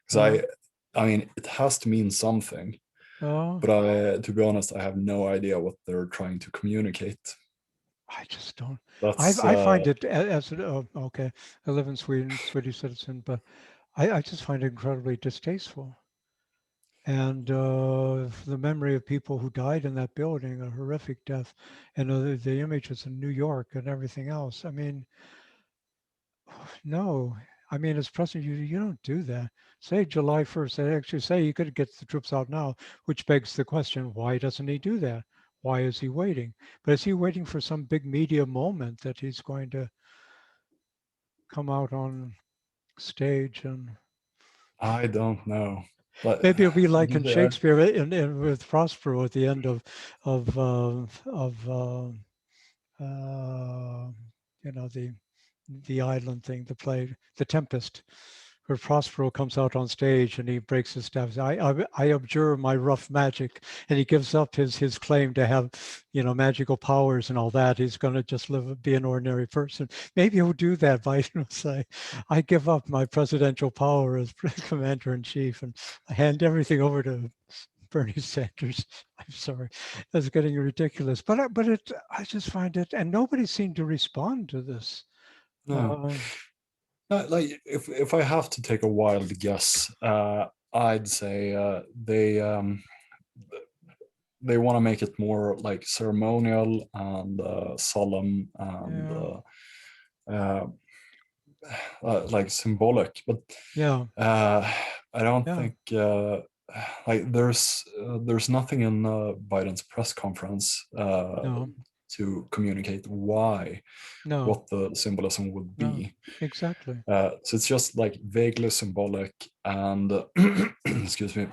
because I mean, it has to mean something, but to be honest, I have no idea what they're trying to communicate. I just don't. That's I find it as okay. I live in Sweden, Swedish citizen, but I just find it incredibly distasteful. And the memory of people who died in that building, a horrific death, and the images in New York and everything else. I mean, no. I mean, as president, you don't do that. Say July 1st. They actually say you could get the troops out now, which begs the question: why doesn't he do that? Why is he waiting? But is he waiting for some big media moment that he's going to come out on stage and? I don't know. But Maybe it'll be like in there, Shakespeare with Prospero at the end of you know, the island thing, the play, The Tempest, where Prospero comes out on stage and he breaks his staff. I abjure my rough magic, and he gives up his claim to have, you know, magical powers and all that. He's going to just be an ordinary person. Maybe he'll do that by say, I give up my presidential power as commander in chief and I hand everything over to Bernie Sanders. I'm sorry, that's getting ridiculous. But I just find it, and nobody seemed to respond to this. no. Like if I have to take a wild guess, I'd say they want to make it more like ceremonial and solemn and Yeah. like symbolic, but Yeah. I don't Yeah. think like there's nothing in Biden's press conference No. to communicate why, No. what the symbolism would No. be. Exactly. So it's just like vaguely symbolic and excuse me,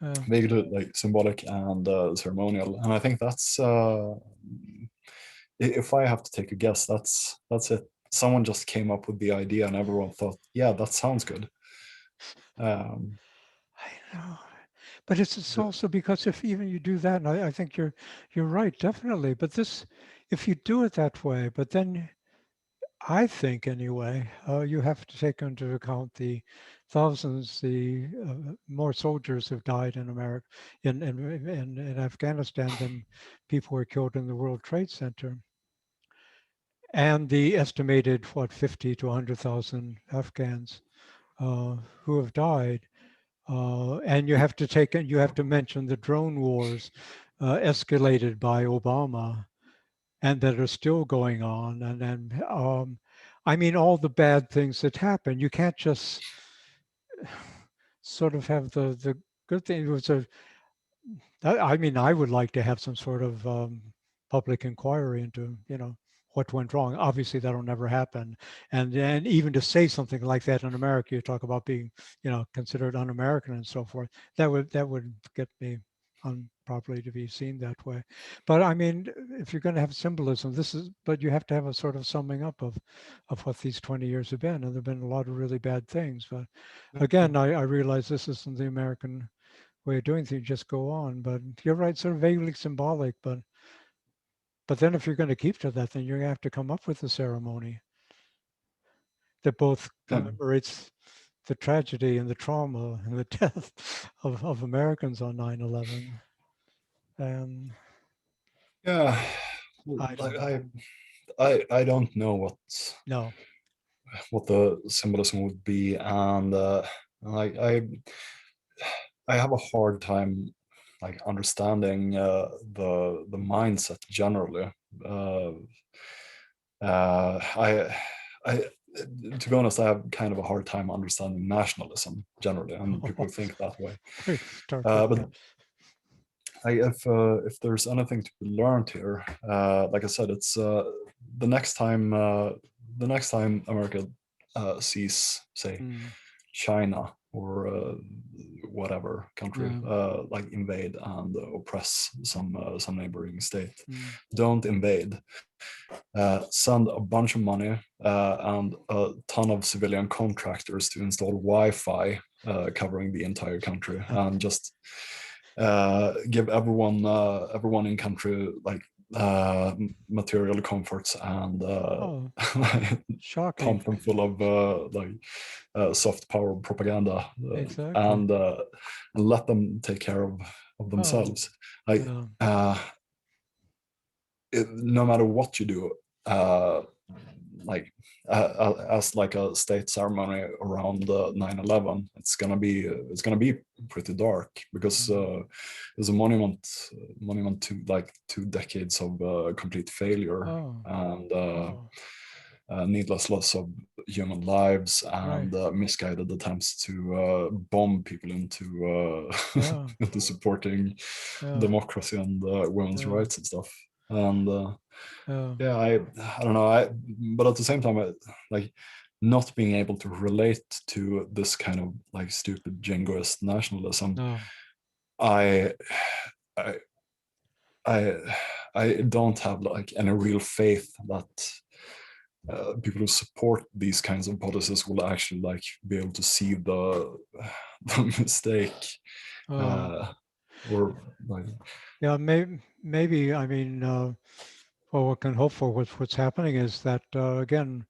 Yeah. vaguely like symbolic and ceremonial, and I think that's if I have to take a guess, that's it. Someone just came up with the idea and everyone thought, yeah, that sounds good. I know. But it's also because if even you do that, and I think you're right, definitely. But this, if you do it that way, but then I think anyway, you have to take into account the thousands, the more soldiers have died in America, in Afghanistan than people were killed in the World Trade Center, and the estimated 50 to 100,000 Afghans who have died. And you have to mention the drone wars escalated by Obama and that are still going on. And then, I mean, all the bad things that happen. You can't just sort of have the good thing. It was I mean, I would like to have some sort of public inquiry into, you know, what went wrong. Obviously, that'll never happen. And even to say something like that in America, you talk about being, you know, considered un-American and so forth. That would get me unproperly to be seen that way. But I mean, if you're going to have symbolism, but you have to have a sort of summing up of what these 20 years have been. And there've been a lot of really bad things. But again, I realize this isn't the American way of doing things, just go on. But you're right, sort of vaguely symbolic. But then if you're going to keep to that, then you're going to have to come up with a ceremony that both yeah. commemorates the tragedy and the trauma and the death of Americans on 9/11. And Yeah, I don't know. I don't know No. what the symbolism would be, and I I have a hard time like understanding the mindset generally. Uh, I to be honest, I have kind of a hard time understanding nationalism generally, and people who think that way. We start with But if there's anything to be learned here, like I said, it's the next time America sees, say, China or whatever country like invade and oppress some neighboring state, don't invade. Send a bunch of money and a ton of civilian contractors to install Wi-Fi covering the entire country, and just give everyone in country like material comforts and shocking. pump them full of soft power propaganda, Exactly. and let them take care of themselves. No matter what you do, like as like a state ceremony around 9/11, it's gonna be pretty dark, because it's a monument to like 2 decades of complete failure and needless loss of human lives and misguided attempts to bomb people into into supporting democracy and women's rights and stuff. And I don't know, but at the same time, like not being able to relate to this kind of like stupid jingoist nationalism, I don't have like any real faith that people who support these kinds of policies will actually like be able to see the mistake, or like maybe I mean well, what can hope for with what's happening is that again,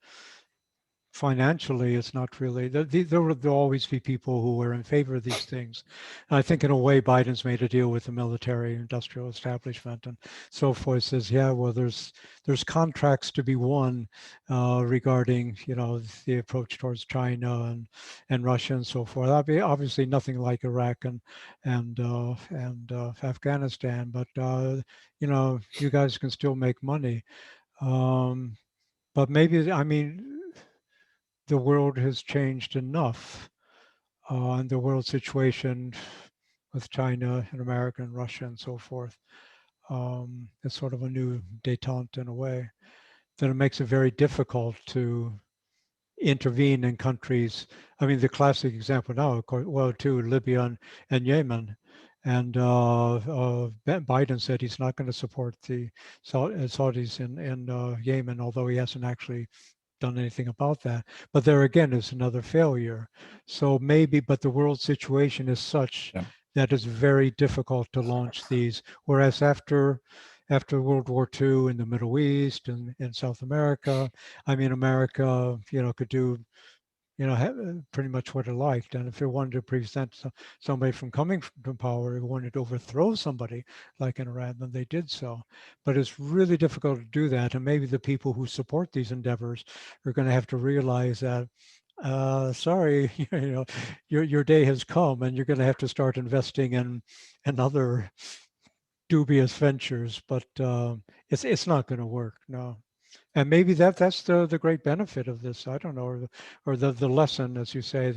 financially, it's not really, there will always be people who are in favor of these things. And I think in a way, Biden's made a deal with the military industrial establishment and so forth, says, yeah, well, there's contracts to be won regarding, the approach towards China and Russia and so forth. That'd be obviously nothing like Iraq and Afghanistan, but, you guys can still make money. But maybe, I mean, the world has changed enough, and the world situation with China and America and Russia and so forth. It's sort of a new détente in a way, that it makes it very difficult to intervene in countries. I mean, the classic example now, of course, well, too, Libya and Yemen. And Biden said he's not going to support the Saudis in Yemen, although he hasn't actually done anything about that. But there again is another failure. So maybe, but the world situation is such that it's very difficult to launch these. Whereas after World War II in the Middle East and in South America, I mean, America, could do, pretty much what it liked. And if it wanted to prevent somebody from coming to power, it wanted to overthrow somebody like in Iran, then they did so. But it's really difficult to do that. And maybe the people who support these endeavors are going to have to realize that, sorry, your day has come, and you're going to have to start investing in other dubious ventures. But it's not going to work. No. And maybe that's the great benefit of this. I don't know, or the lesson, as you say,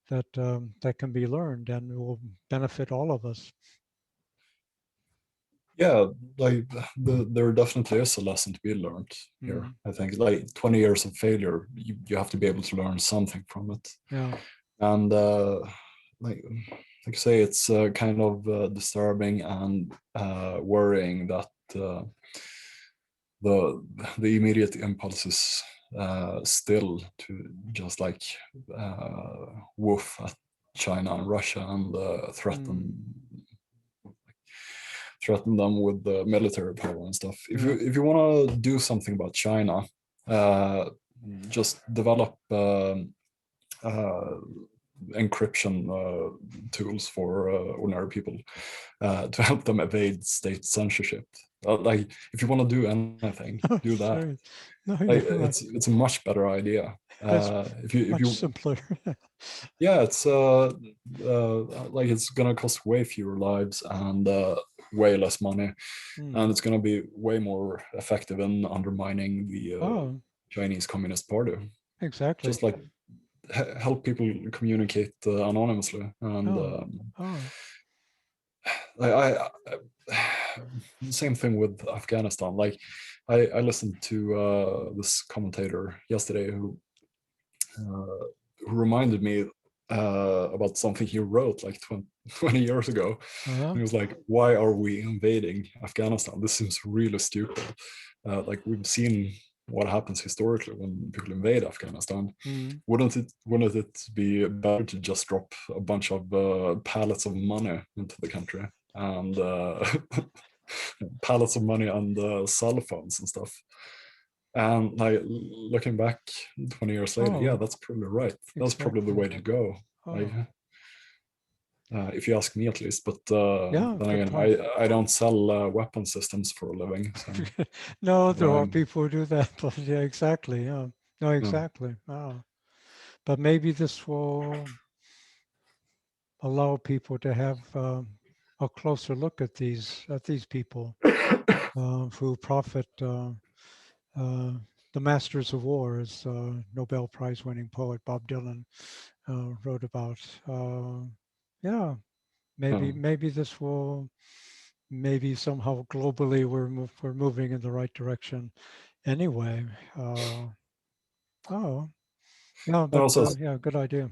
that can be learned and will benefit all of us. Yeah, like there definitely is a lesson to be learned here. I think like 20 years of failure, you have to be able to learn something from it. Yeah. And like I say, it's kind of disturbing and worrying that the immediate impulse is still to just like woof at China and Russia and threaten them with the military power and stuff. If you want to do something about China, just develop encryption tools for ordinary people to help them evade state censorship. Like, if you want to do anything, do that. Sorry. No, Like, you're right. it's a much better idea. That's If much you simpler. yeah, it's like, it's gonna cost way fewer lives and way less money, Hmm. and it's gonna be way more effective in undermining the Oh, Chinese Communist Party. exactly. Just like help people communicate anonymously, and Oh, oh, I same thing with Afghanistan. Like, I listened to this commentator yesterday who reminded me about something he wrote like 20 years ago. uh-huh. And he was like, why are we invading Afghanistan? This seems really stupid. Like, we've seen what happens historically when people invade Afghanistan. Mm. Wouldn't it be better to just drop a bunch of pallets of money into the country, and pallets of money and cell phones and stuff? And like, looking back 20 years later, yeah, Oh, that's probably right. That's probably the exactly. way to go. Like, Oh, if you ask me, at least. But yeah, then good again, point. I don't sell weapon systems for a living, so No, there are um, people who do that, but yeah, exactly. Yeah, no, no. exactly. Oh, but maybe this will allow people to have a closer look at these people who profit. Uh, the Masters of War, as Nobel Prize-winning poet Bob Dylan wrote about. Yeah, maybe No. maybe this will maybe somehow globally we're moving in the right direction. Anyway, oh yeah, And but also, yeah, good idea.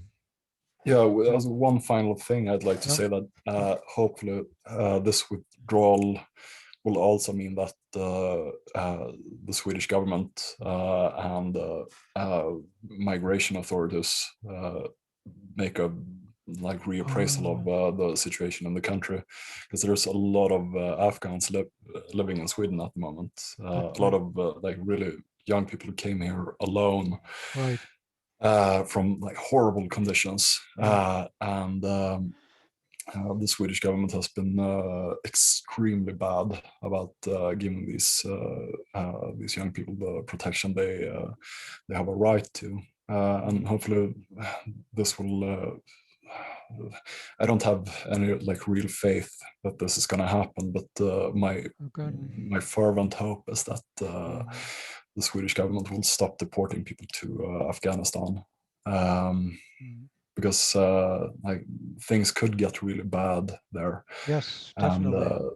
yeah, Yeah, as one final thing, I'd like to yeah. say that hopefully this withdrawal will also mean that the Swedish government and migration authorities make a like reappraisal of Oh, the situation in the country, because there's a lot of Afghans living in Sweden at the moment. A lot okay, of like really young people who came here alone right. from like horrible conditions, Mm, and the Swedish government has been extremely bad about giving these young people the protection they have a right to, and mm, hopefully this will. I don't have any like real faith that this is going to happen, but good. my fervent hope is that Mm, the Swedish government will stop deporting people to Afghanistan. Um, mm. because like, things could get really bad there, Yes, and definitely.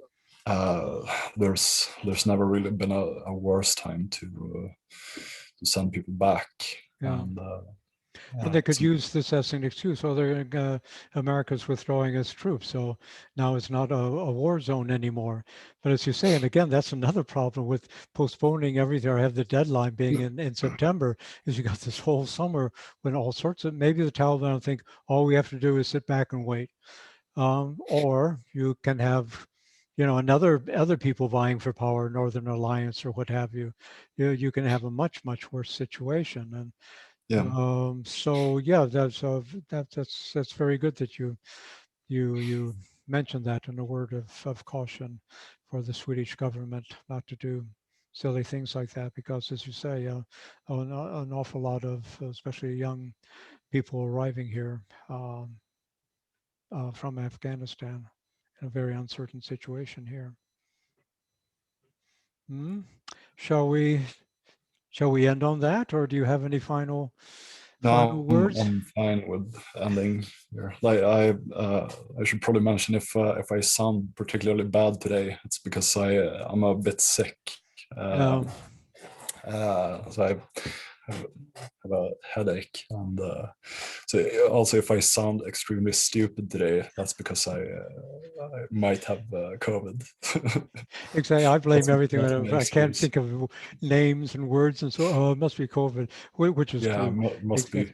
there's never really been a worse time to send people back, Yeah. and And yeah, they could use this as an excuse. So they're America's withdrawing its troops. So now it's not a war zone anymore. But as you say, and again, that's another problem with postponing everything or have the deadline being in September, is you got this whole summer when all sorts of, maybe the Taliban think all we have to do is sit back and wait. Or you can have, another other people vying for power, Northern Alliance or what have you. You can have a much worse situation. And yeah. so yeah, that's very good that you mentioned that in a word of caution for the Swedish government not to do silly things like that, because as you say, an awful lot of especially young people arriving here from Afghanistan in a very uncertain situation here. Hmm? Shall we shall we end on that, or do you have any final No, words? I'm fine with ending here. Like, I should probably mention, if I sound particularly bad today, it's because I'm a bit sick. Uh, Um, so have a headache, and so also, if I sound extremely stupid today, that's because I might have COVID. Exactly. I blame everything That's on my it. I can't excuse. think of names and words, and so it must be COVID, which is Yeah, true. must Exactly, be.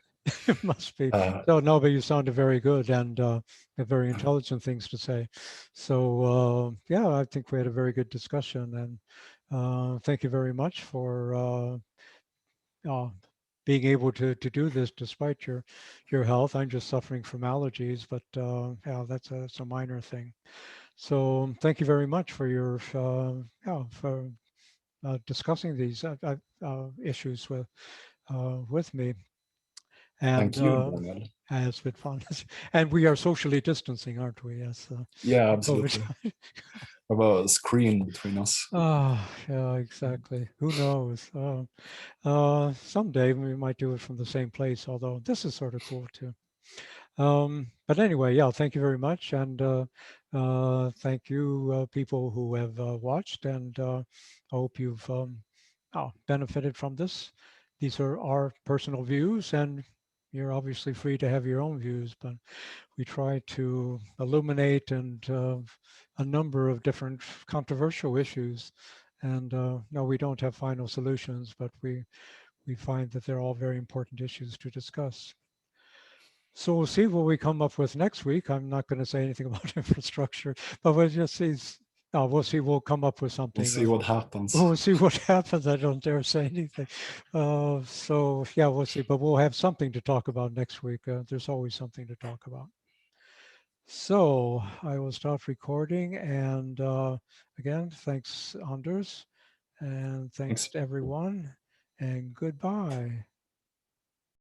it must be. Uh, So no, but you sounded very good and have very intelligent things to say. So yeah, I think we had a very good discussion, and thank you very much for uh, being able to do this despite your health. I'm just suffering from allergies, but yeah, that's a minor thing. So thank you very much for your yeah, for discussing these issues with me. And Thank you, Daniel. it's been fun. And we are socially distancing, aren't we? Yes. Yeah, In COVID absolutely. time. Have a screen between us. Yeah, exactly. Who knows? Someday we might do it from the same place, although this is sort of cool too. But anyway, yeah, thank you very much. And thank you, people who have watched. And I hope you've benefited from this. These are our personal views, and you're obviously free to have your own views, but we try to illuminate and a number of different controversial issues. And no, we don't have final solutions, but we find that they're all very important issues to discuss. So we'll see what we come up with next week. I'm not going to say anything about infrastructure, but we'll just see. We'll see. We'll come up with We'll something. see what happens. We'll see what happens. I don't dare say anything. So yeah, we'll see. But we'll have something to talk about next week. There's always something to talk about. So I will stop recording. And again, thanks, Anders. And thanks Thanks. to everyone. And goodbye.